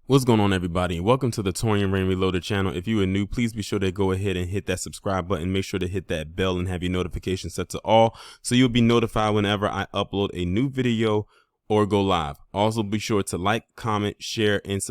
What's going on, everybody, and welcome to the Taurean Reloaded channel. If you are new, please be sure to go ahead and hit that subscribe button. Make sure to hit that bell and have your notifications set to all so you'll be notified whenever I upload a new video or go live. Also, be sure to like, comment, share, and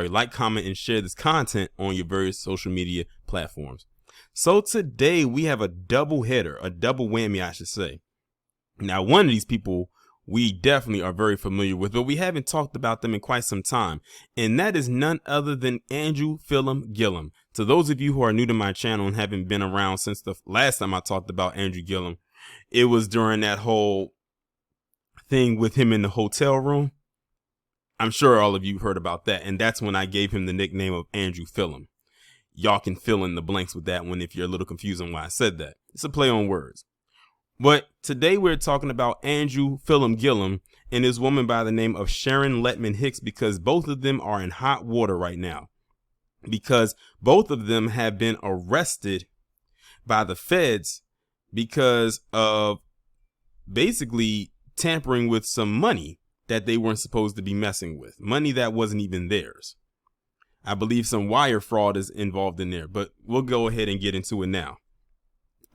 like, comment, and share this content on your various social media platforms. So today we have a double header, a double whammy, I should say. Now, one of these people we definitely are very familiar with, but we haven't talked about them in quite some time. And that is none other than Andrew Phillum Gillum. To those of you who are new to my channel and haven't been around since the last time I talked about Andrew Gillum, it was during that whole thing with him in the hotel room. I'm sure all of you heard about that. And that's when I gave him the nickname of Andrew Phillum. Y'all can fill in the blanks with that one if you're a little confused on why I said that. It's a play on words. But today we're talking about Andrew Phillum Gillum and his woman by the name of Sharon Lettman Hicks, because both of them are in hot water right now, because both of them have been arrested by the feds because of basically tampering with some money that they weren't supposed to be messing with, money that wasn't even theirs. I believe some wire fraud is involved in there, but we'll go ahead and get into it now.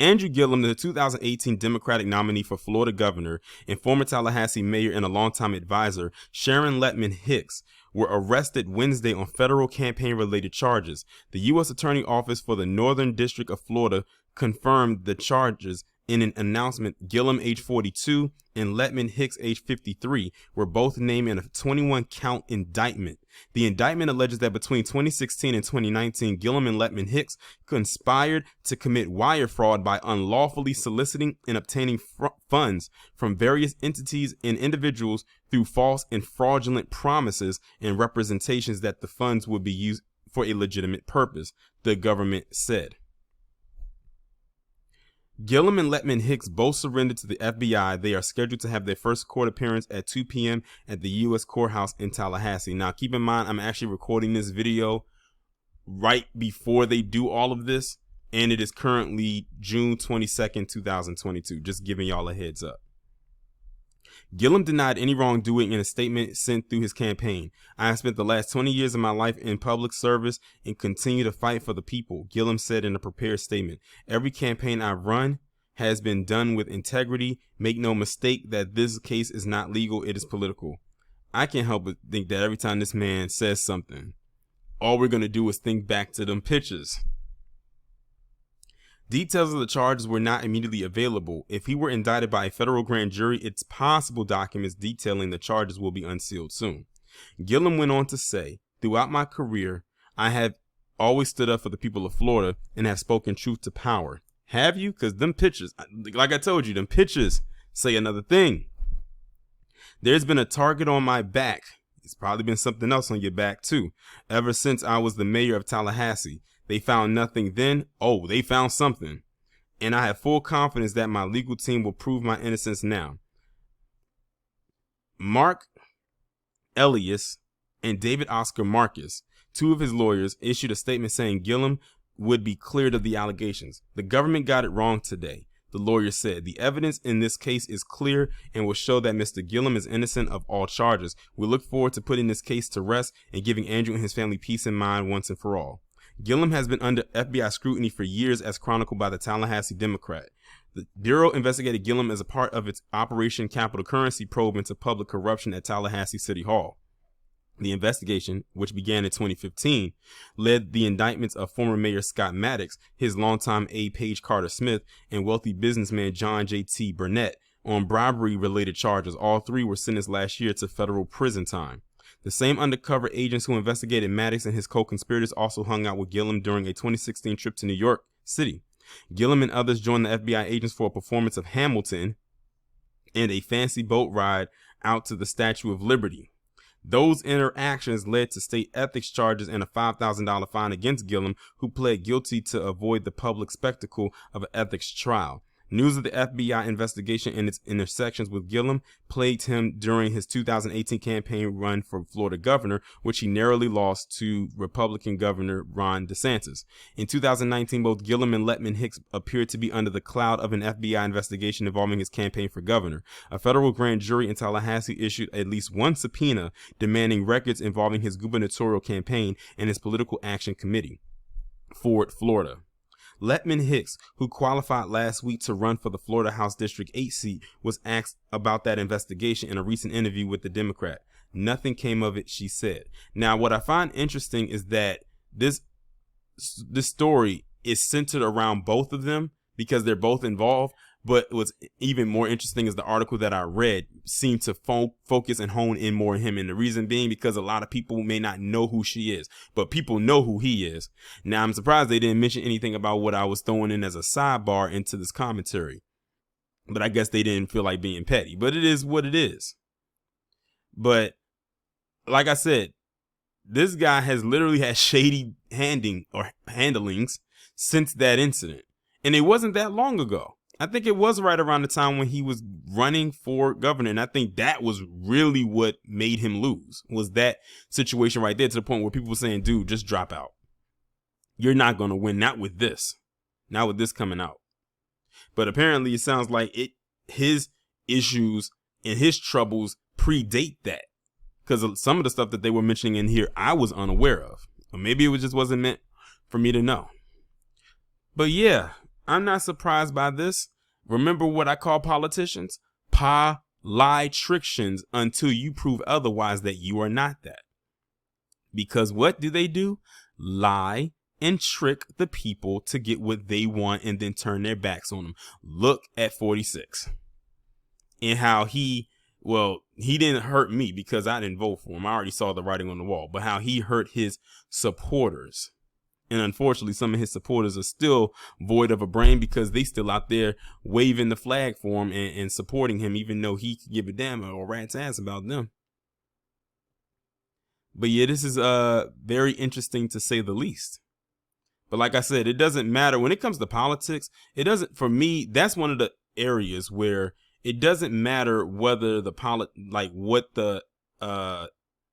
Andrew Gillum, the 2018 Democratic nominee for Florida governor, and former Tallahassee mayor and a longtime advisor, Sharon Lettman Hicks, were arrested Wednesday on federal campaign-related charges. The U.S. Attorney Office for the Northern District of Florida confirmed the charges in an announcement. Gillum, age 42, and Lettman Hicks, age 53, were both named in a 21-count indictment. The indictment alleges that between 2016 and 2019, Gillum and Lettman Hicks conspired to commit wire fraud by unlawfully soliciting and obtaining funds from various entities and individuals through false and fraudulent promises and representations that the funds would be used for a legitimate purpose, the government said. Gillum and Lettman Hicks both surrendered to the FBI. They are scheduled to have their first court appearance at 2 p.m. at the U.S. Courthouse in Tallahassee. Now, keep in mind, I'm actually recording this video right before they do all of this, and it is currently June 22nd, 2022. Just giving y'all a heads up. Gillum denied any wrongdoing in a statement sent through his campaign. "I have spent the last 20 years of my life in public service and continue to fight for the people," Gillum said in a prepared statement. "Every campaign I've run has been done with integrity. Make no mistake that this case is not legal, it is political." I can't help but think that every time this man says something, all we're going to do is think back to them pictures. Details of the charges were not immediately available. If he were indicted by a federal grand jury, it's possible documents detailing the charges will be unsealed soon. Gillum went on to say, "Throughout my career, I have always stood up for the people of Florida and have spoken truth to power." Have you? Because them pictures, like I told you, them pictures say another thing. "There's been a target on my back. It's probably been something else on your back too. Ever since I was the mayor of Tallahassee. They found nothing then. Oh, they found something. And I have full confidence that my legal team will prove my innocence now." Mark Elias and David Oscar Marcus, two of his lawyers, issued a statement saying Gillum would be cleared of the allegations. "The government got it wrong today," the lawyer said. "The evidence in this case is clear and will show that Mr. Gillum is innocent of all charges. We look forward to putting this case to rest and giving Andrew and his family peace of mind once and for all." Gillum has been under FBI scrutiny for years, as chronicled by the Tallahassee Democrat. The Bureau investigated Gillum as a part of its Operation Capital Currency probe into public corruption at Tallahassee City Hall. The investigation, which began in 2015, led the indictments of former Mayor Scott Maddox, his longtime aide Paige Carter Smith, and wealthy businessman John J.T. Burnett on bribery-related charges. All three were sentenced last year to federal prison time. The same undercover agents who investigated Maddox and his co-conspirators also hung out with Gillum during a 2016 trip to New York City. Gillum and others joined the FBI agents for a performance of Hamilton and a fancy boat ride out to the Statue of Liberty. Those interactions led to state ethics charges and a $5,000 fine against Gillum, who pled guilty to avoid the public spectacle of an ethics trial. News of the FBI investigation and its intersections with Gillum plagued him during his 2018 campaign run for Florida governor, which he narrowly lost to Republican Governor Ron DeSantis. In 2019, both Gillum and Lettman Hicks appeared to be under the cloud of an FBI investigation involving his campaign for governor. A federal grand jury in Tallahassee issued at least one subpoena demanding records involving his gubernatorial campaign and his political action committee, Ford, Florida. Lettman Hicks, who qualified last week to run for the Florida House District 8 seat, was asked about that investigation in a recent interview with the Democrat. Nothing came of it, she said. Now, what I find interesting is that this story is centered around both of them because they're both involved. But what's even more interesting is the article that I read seemed to focus and hone in more on him. And the reason being because a lot of people may not know who she is, but people know who he is. Now, I'm surprised they didn't mention anything about what I was throwing in as a sidebar into this commentary. But I guess they didn't feel like being petty. But it is what it is. But like I said, this guy has literally had shady handlings since that incident. And it wasn't that long ago. I think it was right around the time when he was running for governor. And I think that was really what made him lose, was that situation right there, to the point where people were saying, dude, just drop out. You're not going to win. Not with this coming out. But apparently it sounds like his issues and his troubles predate that, because some of the stuff that they were mentioning in here, I was unaware of, or maybe it just wasn't meant for me to know. But yeah, I'm not surprised by this. Remember what I call politicians? Politricians, until you prove otherwise that you are not that. Because what do? Lie and trick the people to get what they want and then turn their backs on them. Look at 46 and how he didn't hurt me because I didn't vote for him. I already saw the writing on the wall, but how he hurt his supporters. And unfortunately, some of his supporters are still void of a brain because they still out there waving the flag for him and supporting him, even though he could give a damn or rat's ass about them. But yeah, this is very interesting to say the least. But like I said, it doesn't matter when it comes to politics. It doesn't, for me, that's one of the areas where it doesn't matter whether what the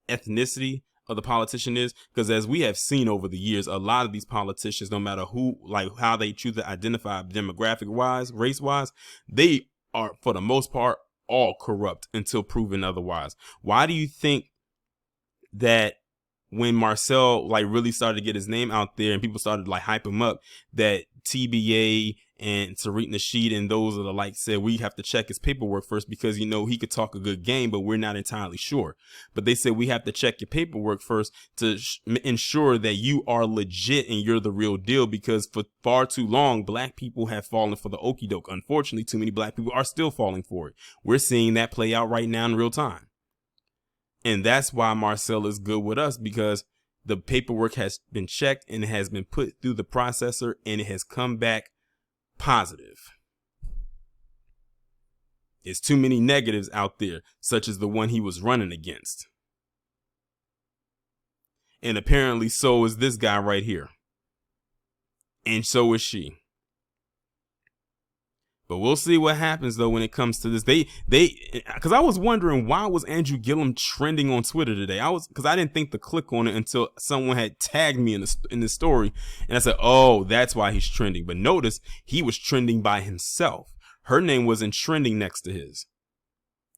ethnicity of the politician is, because as we have seen over the years, a lot of these politicians, no matter who, how they choose to identify demographic wise, race wise, they are for the most part all corrupt until proven otherwise. Why do you think that when Marcel really started to get his name out there and people started hype him up, that TBA and Tariq Nasheed and those of the like said we have to check his paperwork first because he could talk a good game, but we're not entirely sure. But they said we have to check your paperwork first to ensure that you are legit and you're the real deal, because for far too long black people have fallen for the okie doke. Unfortunately, too many black people are still falling for it. We're seeing that play out right now in real time. And that's why Marcel is good with us, because the paperwork has been checked and it has been put through the processor and it has come back positive. There's too many negatives out there, such as the one he was running against. And apparently so is this guy right here. And so is she. But we'll see what happens though when it comes to this. Because I was wondering, why was Andrew Gillum trending on Twitter today? Because I didn't think to click on it until someone had tagged me in the story, and I said, oh, that's why he's trending. But notice he was trending by himself. Her name wasn't trending next to his.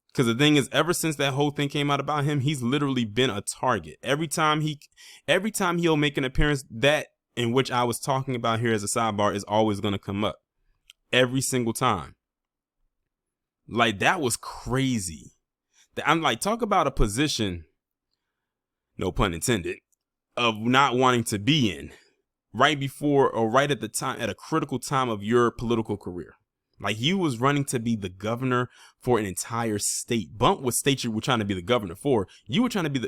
Because the thing is, ever since that whole thing came out about him, he's literally been a target. Every time he'll make an appearance, that in which I was talking about here as a sidebar is always going to come up. Every single time. That was crazy. I'm talk about a position, no pun intended, of not wanting to be in right before or right at the time, at a critical time of your political career. You was running to be the governor for an entire state. Bump what state you were trying to be the governor for. You were trying to be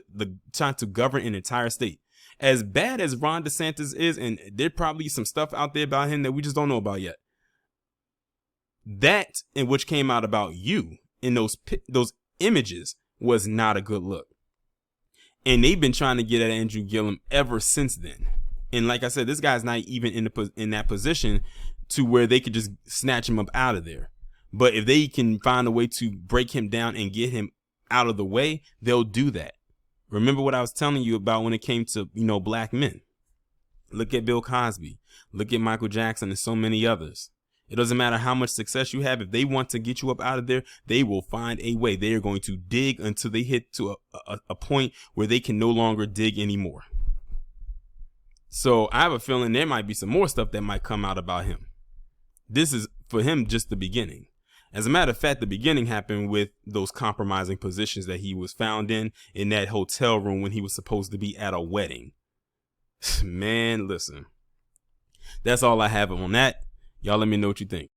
trying to govern an entire state. As bad as Ron DeSantis is, and there's probably some stuff out there about him that we just don't know about yet. That in which came out about you in those images was not a good look. And they've been trying to get at Andrew Gillum ever since then. And like I said, this guy's not even in that position to where they could just snatch him up out of there. But if they can find a way to break him down and get him out of the way, they'll do that. Remember what I was telling you about when it came to, black men. Look at Bill Cosby. Look at Michael Jackson and so many others. It doesn't matter how much success you have. If they want to get you up out of there, they will find a way. They are going to dig until they hit to a point where they can no longer dig anymore. So I have a feeling there might be some more stuff that might come out about him. This is, for him, just the beginning. As a matter of fact, the beginning happened with those compromising positions that he was found in that hotel room when he was supposed to be at a wedding. Man, listen. That's all I have on that. Y'all let me know what you think.